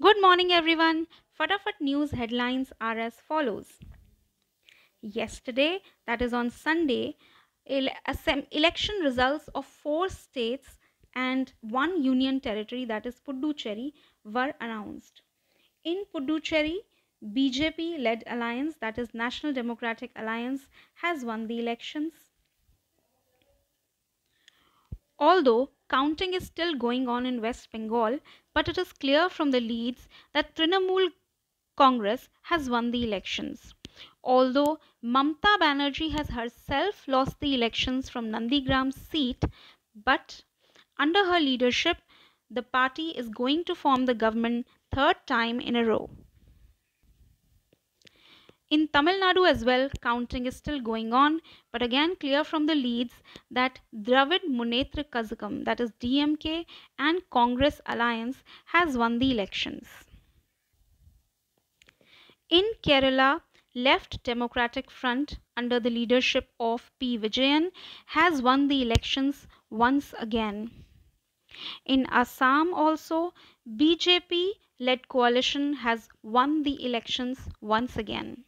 Good morning, everyone. Fatafat news headlines are as follows. Yesterday, that is on Sunday, election results of 4 states and one union territory, that is Puducherry, were announced. In Puducherry, BJP led alliance, that is National Democratic Alliance, has won the elections. Although counting is still going on in West Bengal, but it is clear from the leads that Trinamool Congress has won the elections. Although Mamta Banerjee has herself lost the elections from Nandigram's seat, but under her leadership, the party is going to form the government third time in a row. In Tamil Nadu as well, counting is still going on, but again clear from the leads that Dravid Munnetra Kazhagam, that is DMK and Congress alliance, has won the elections. In Kerala, Left Democratic Front under the leadership of P. Vijayan has won the elections once again. In Assam also, BJP led coalition has won the elections once again.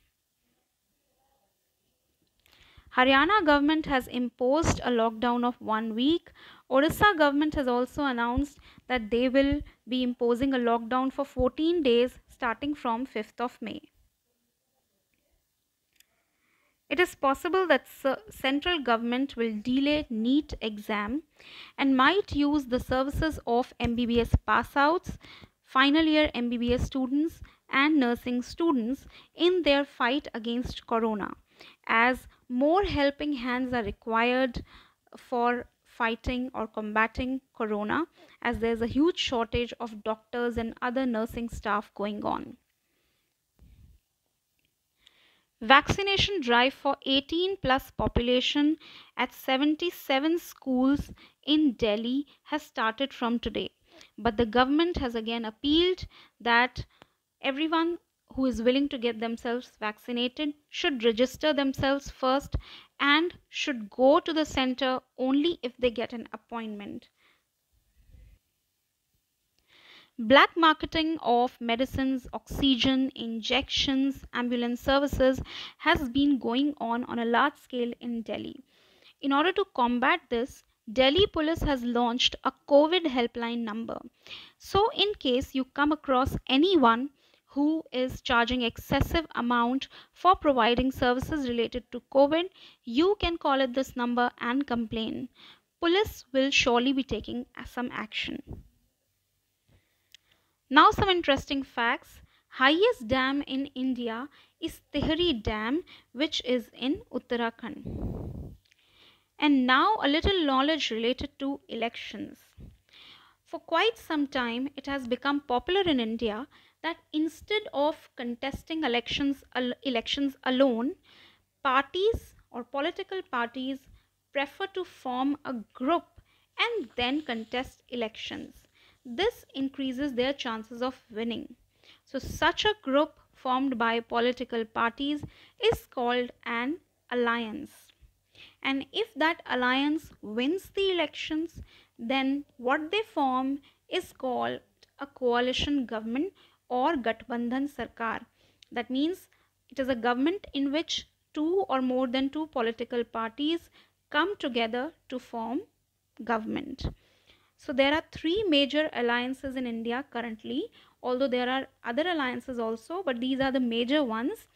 Haryana government has imposed a lockdown of 1 week. Odisha government has also announced that they will be imposing a lockdown for 14 days starting from 5th of May. It is possible that central government will delay NEET exam and might use the services of MBBS passouts, final year MBBS students and nursing students in their fight against corona, as more helping hands are required for fighting or combating corona, as there's a huge shortage of doctors and other nursing staff going on. Vaccination drive for 18 plus population at 77 schools in Delhi has started from today. But the government has again appealed that everyone who is willing to get themselves vaccinated should register themselves first and should go to the center only if they get an appointment. Black marketing of medicines, oxygen, injections, ambulance services has been going on a large scale in Delhi. In order to combat this, Delhi police has launched a COVID helpline number. So in case you come across anyone who is charging excessive amount for providing services related to COVID, you can call at this number and complain. Police will surely be taking some action. Now some interesting facts. Highest dam in India is Tehri Dam, which is in Uttarakhand. And now a little knowledge related to elections. For quite some time, it has become popular in India that instead of contesting elections alone, parties or political parties prefer to form a group and then contest elections. This increases their chances of winning. So such a group formed by political parties is called an alliance. And if that alliance wins the elections, then what they form is called a coalition government or Gathbandhan Sarkar. That means it is a government in which two or more than two political parties come together to form government. So there are three major alliances in India currently, although there are other alliances also, but these are the major ones.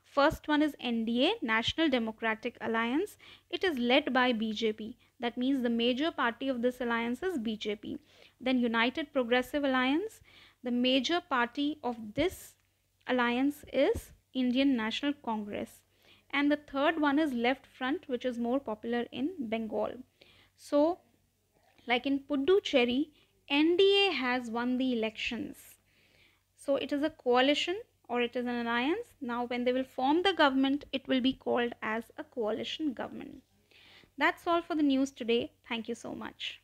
First one is NDA, National Democratic Alliance. It is led by BJP. That means the major party of this alliance is BJP. Then United Progressive Alliance. The major party of this alliance is Indian National Congress. And the third one is Left Front, which is more popular in Bengal. So like in Puducherry, NDA has won the elections. So it is a coalition or it is an alliance. Now when they will form the government, it will be called as a coalition government. That's all for the news today. Thank you so much.